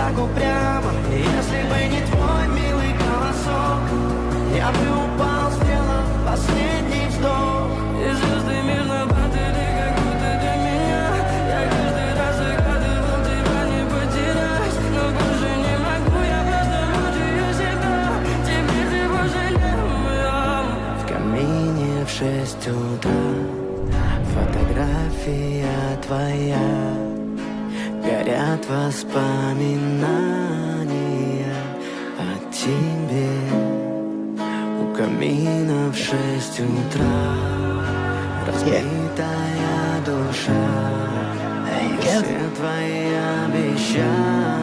так упрямо. И если бы не твой милый голосок, я бы упал, сделав последний вздох. И звезды мирно падали, как будто для меня. Я каждый раз загадывал тебя не потерять, но больше не могу, я просто мучаю себя. Теперь ты пожалел моем. В камине в 6 утра фотография твоя, горят воспоминания о тебе. У камина в 6 утра разбитая душа, все твои обещания